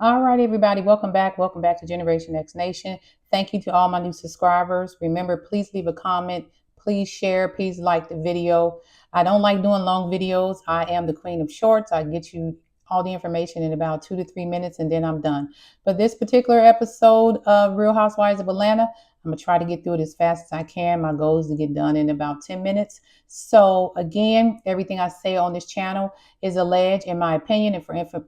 All right, everybody, welcome back. Welcome back to Generation X Nation. Thank you to all my new subscribers. Remember, please leave a comment, please share, please like the video. I don't like doing long videos. I am the queen of shorts. I get you all the information in about 2 to 3 minutes and then I'm done. But this particular episode of Real Housewives of Atlanta, I'm going to try to get through it as fast as I can. My goal is to get done in about 10 minutes. So, again, everything I say on this channel is alleged, in my opinion,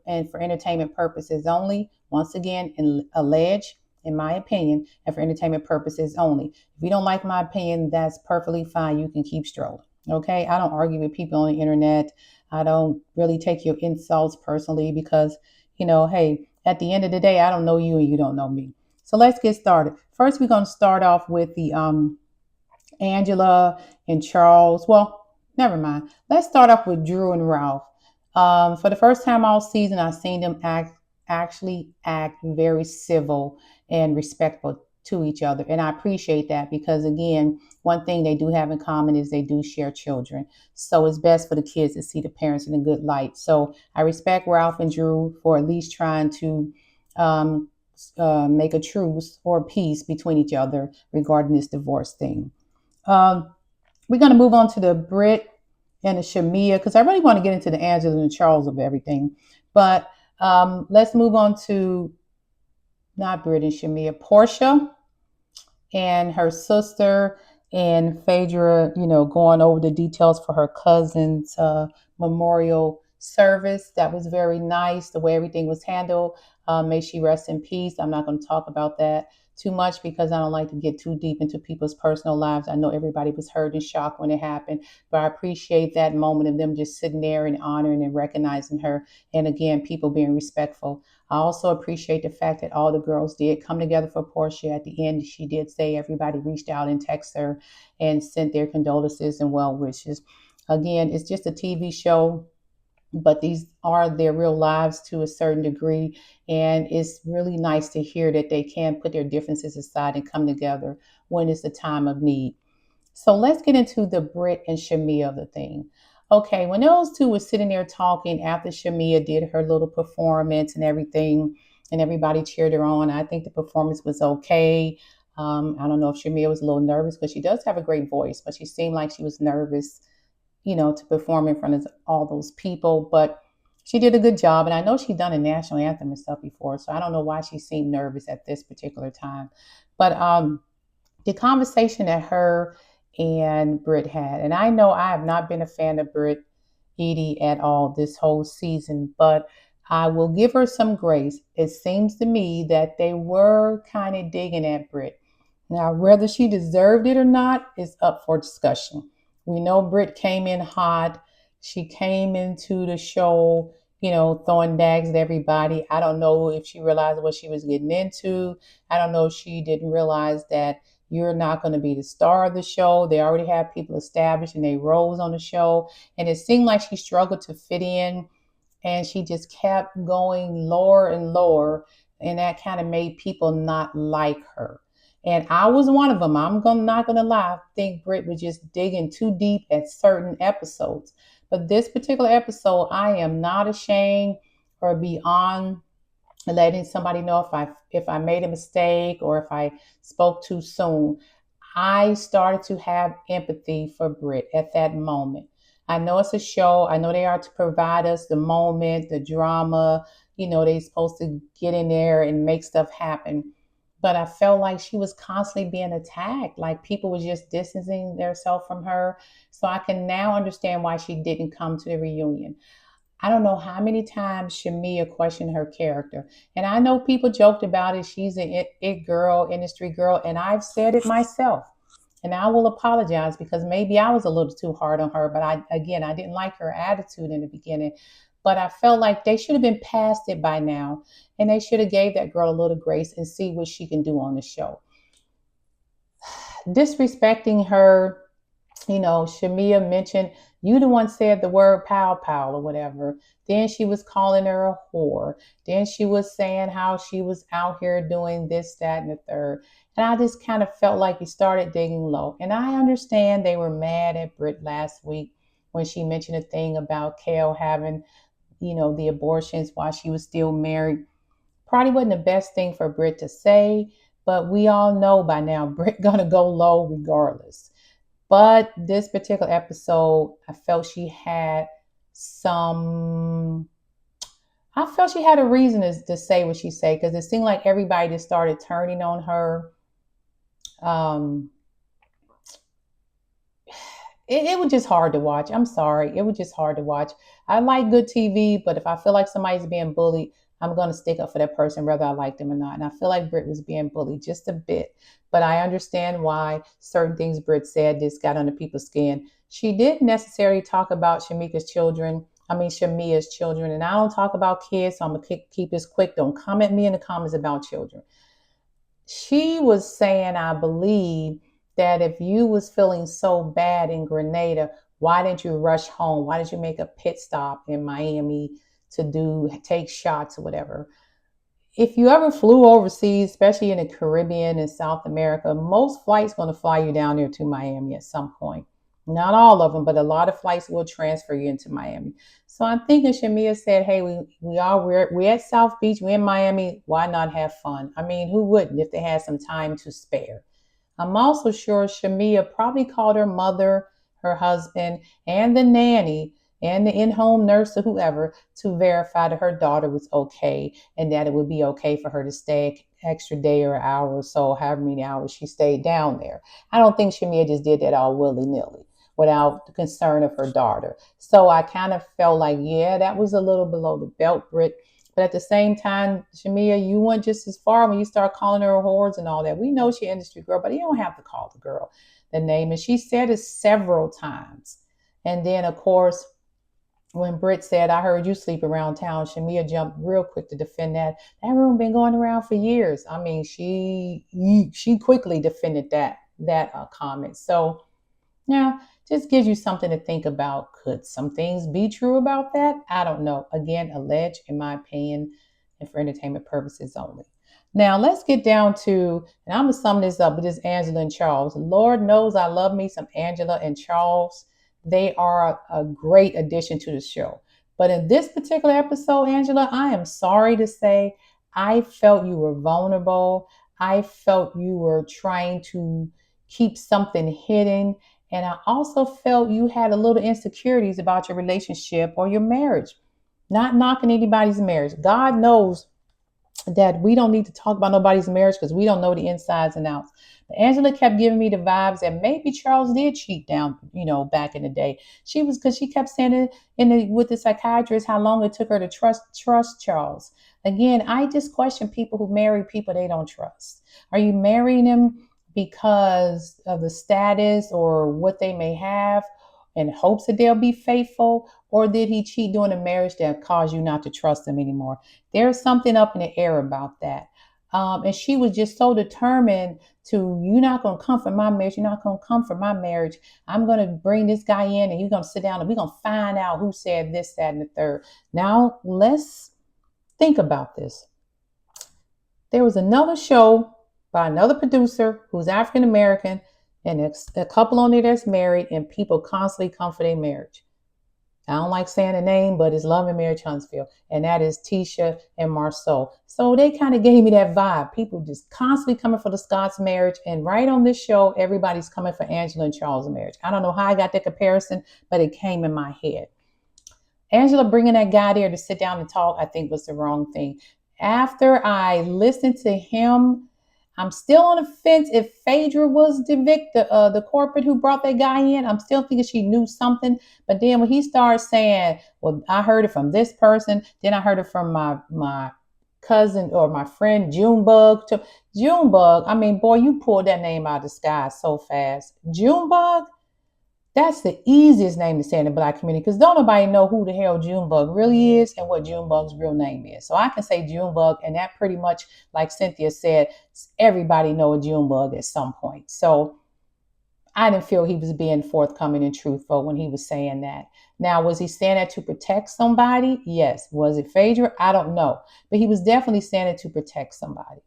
and for entertainment purposes only. Once again, alleged, in my opinion, and for entertainment purposes only. If you don't like my opinion, that's perfectly fine. You can keep strolling. Okay, I don't argue with people on the internet. I don't really take your insults personally because, hey, at the end of the day, I don't know you and you don't know me. So let's get started. First, we're going to start off with the Angela and Charles. Well, never mind. Let's start off with Drew and Ralph. For the first time all season, I've seen them actually act very civil and respectful to each other. And I appreciate that because, again, one thing they do have in common is they do share children. So it's best for the kids to see the parents in a good light. So I respect Ralph and Drew for at least trying to make a truce or peace between each other regarding this divorce thing. Um, we're going to move on to the Brit and the Shamia because I really want to get into the Angela and Charles of everything. But let's move on to not Brit and Shamia, Portia and her sister and Phaedra, going over the details for her cousin's memorial service. That was very nice, the way everything was handled. May she rest in peace. I'm not going to talk about that too much because I don't like to get too deep into people's personal lives. I know everybody was hurt and shocked when it happened, but I appreciate that moment of them just sitting there and honoring and recognizing her. And again, people being respectful. I also appreciate the fact that all the girls did come together for Portia. At the end, she did say everybody reached out and texted her and sent their condolences and well wishes. Again, it's just a TV show, but these are their real lives to a certain degree. And it's really nice to hear that they can put their differences aside and come together when it's a time of need. So let's get into the Brit and Shamia of the thing. Okay, when those two were sitting there talking after Shamia did her little performance and everything, and everybody cheered her on, I think the performance was okay. I don't know if Shamia was a little nervous because she does have a great voice, but she seemed like she was nervous, to perform in front of all those people. But she did a good job, and I know she'd done a national anthem and stuff before, so I don't know why she seemed nervous at this particular time. But the conversation that her and Brit had. And I know I have not been a fan of Brit Edie at all this whole season, but I will give her some grace. It seems to me that they were kind of digging at Brit. Now, whether she deserved it or not is up for discussion. We know Brit came in hot. She came into the show, throwing dags at everybody. I don't know if she realized what she was getting into. I don't know if she didn't realize that you're not going to be the star of the show. They already have people established and they roles on the show. And it seemed like she struggled to fit in and she just kept going lower and lower. And that kind of made people not like her. And I was one of them. Not going to lie. I think Brit was just digging too deep at certain episodes. But this particular episode, I am not ashamed or beyond letting somebody know if I made a mistake or if I spoke too soon. I started to have empathy for Brit at that moment. I know it's a show. I know they are to provide us the moment, the drama. They're supposed to get in there and make stuff happen. But I felt like she was constantly being attacked. Like people was just distancing themselves from her. So I can now understand why she didn't come to the reunion. I don't know how many times Shamia questioned her character. And I know people joked about it. She's an it girl, industry girl. And I've said it myself. And I will apologize because maybe I was a little too hard on her. But I didn't like her attitude in the beginning. But I felt like they should have been past it by now. And they should have gave that girl a little grace and see what she can do on the show. Disrespecting her, Shamia mentioned, you the one said the word pow pow or whatever. Then she was calling her a whore. Then she was saying how she was out here doing this, that, and the third. And I just kind of felt like he started digging low. And I understand they were mad at Brit last week when she mentioned a thing about Kale having, the abortions while she was still married. Probably wasn't the best thing for Brit to say, but we all know by now Brit gonna go low regardless. But this particular episode, some I felt she had a reason to say what she said, because it seemed like everybody just started turning on her. Um, it was just hard to watch. I'm sorry. It was just hard to watch. I like good TV, but if I feel like somebody's being bullied, I'm going to stick up for that person, whether I like them or not. And I feel like Brit was being bullied just a bit. But I understand why certain things Brit said just got under people's skin. She didn't necessarily talk about Shamia's children. And I don't talk about kids, so I'm going to keep this quick. Don't comment me in the comments about children. She was saying, I believe, that if you was feeling so bad in Grenada, why didn't you rush home? Why did you make a pit stop in Miami to take shots or whatever? If you ever flew overseas, especially in the Caribbean and South America, most flights going to fly you down there to Miami at some point. Not all of them, but a lot of flights will transfer you into Miami. So I'm thinking Shamia said, hey, we're at South Beach, we're in Miami, why not have fun? I mean, who wouldn't if they had some time to spare? I'm also sure Shamia probably called her mother, her husband, and the nanny and the in-home nurse or whoever to verify that her daughter was okay and that it would be okay for her to stay an extra day or hour or so, however many hours she stayed down there. I don't think Shamia just did that all willy-nilly without the concern of her daughter. So I kind of felt like, yeah, that was a little below the belt, Brit. But at the same time, Shamia, you went just as far when you start calling her whores and all that. We know she's an industry girl, but you don't have to call the girl the name. And she said it several times. And then, of course, when Brit said, I heard you sleep around town, Shamia jumped real quick to defend that. That rumor been going around for years. I mean, she quickly defended that comment. So, yeah, just gives you something to think about. Could some things be true about that? I don't know. Again, alleged, in my opinion, and for entertainment purposes only. Now, let's get down to, and I'm going to sum this up with this Angela and Charles. Lord knows I love me some Angela and Charles. They are a great addition to the show. But in this particular episode, Angela, I am sorry to say, I felt you were vulnerable. I felt you were trying to keep something hidden. And I also felt you had a little insecurities about your relationship or your marriage. Not knocking anybody's marriage. God knows that we don't need to talk about nobody's marriage because we don't know the insides and outs. But Angela kept giving me the vibes that maybe Charles did cheat down, back in the day. Because she kept saying it with the psychiatrist how long it took her to trust Charles. Again, I just question people who marry people they don't trust. Are you marrying them because of the status or what they may have in hopes that they'll be faithful? Or did he cheat during a marriage that caused you not to trust him anymore? There's something up in the air about that. And she was just so determined you're not going to comfort my marriage. You're not going to comfort my marriage. I'm going to bring this guy in and he's going to sit down and we're going to find out who said this, that, and the third. Now, let's think about this. There was another show by another producer who's African American, and it's a couple on there that's married, and people constantly come for their marriage. I don't like saying the name, but it's Love and Marriage Huntsville, and that is Tisha and Marceau. So they kind of gave me that vibe. People just constantly coming for the Scott's marriage, and right on this show, everybody's coming for Angela and Charles' marriage. I don't know how I got that comparison, but it came in my head. Angela bringing that guy there to sit down and talk, I think was the wrong thing. After I listened to him, I'm still on the fence if Phaedra was the corporate who brought that guy in. I'm still thinking she knew something. But then when he started saying, well, I heard it from this person, then I heard it from my cousin or my friend Junebug. Junebug, I mean, boy, you pulled that name out of the sky so fast. Junebug? That's the easiest name to say in the Black community because don't nobody know who the hell Junebug really is and what Junebug's real name is. So I can say Junebug, and that pretty much, like Cynthia said, everybody know a Junebug at some point. So I didn't feel he was being forthcoming and truthful when he was saying that. Now, was he saying that to protect somebody? Yes. Was it Phaedra? I don't know. But he was definitely saying it to protect somebody.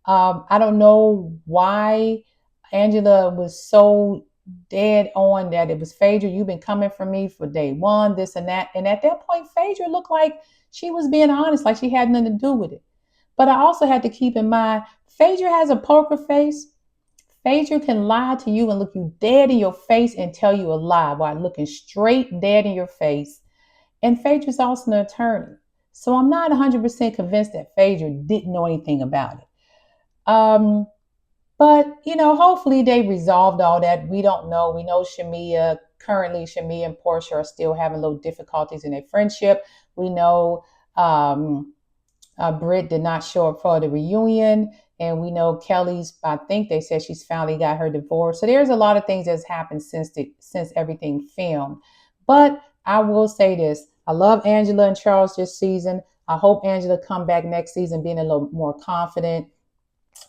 I don't know why Angela was so dead on that it was Phaedra. You've been coming for me for day one, this and that. And at that point, Phaedra looked like she was being honest, like she had nothing to do with it. But I also had to keep in mind, Phaedra has a poker face. Phaedra can lie to you and look you dead in your face and tell you a lie while looking straight dead in your face. And Phaedra's also an attorney. So I'm not 100% convinced that Phaedra didn't know anything about it. But, hopefully they resolved all that. We don't know. We know currently Shamia and Portia are still having little difficulties in their friendship. We know Brit did not show up for the reunion. And we know I think they said she's finally got her divorce. So there's a lot of things that's happened since everything filmed. But I will say this. I love Angela and Charles this season. I hope Angela come back next season being a little more confident.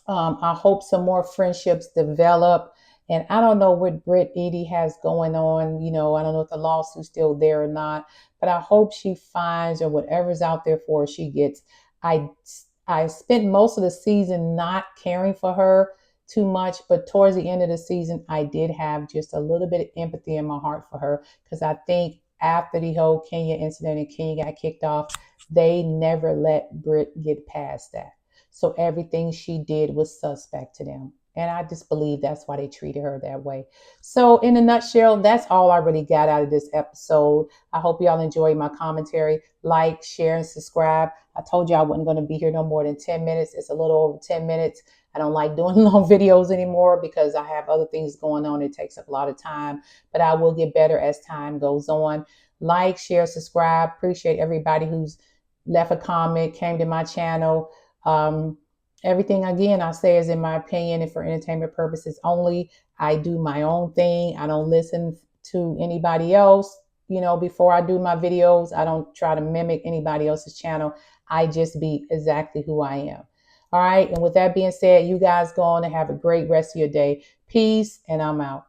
I hope some more friendships develop. And I don't know what Britt Edie has going on. I don't know if the lawsuit's still there or not, but I hope she finds, or whatever's out there for her, she gets. I spent most of the season not caring for her too much, but towards the end of the season, I did have just a little bit of empathy in my heart for her, because I think after the whole Kenya incident and Kenya got kicked off, they never let Britt get past that. So everything she did was suspect to them. And I just believe that's why they treated her that way. So in a nutshell, that's all I really got out of this episode. I hope y'all enjoyed my commentary. Like, share, and subscribe. I told you I wasn't going to be here no more than 10 minutes. It's a little over 10 minutes. I don't like doing long videos anymore because I have other things going on. It takes up a lot of time, but I will get better as time goes on. Like, share, subscribe. Appreciate everybody who's left a comment, came to my channel. Everything, again, I say is in my opinion and for entertainment purposes only. I do my own thing. I don't listen to anybody else. Before I do my videos, I don't try to mimic anybody else's channel. I just be exactly who I am. All right. And with that being said, you guys go on and have a great rest of your day. Peace, and I'm out.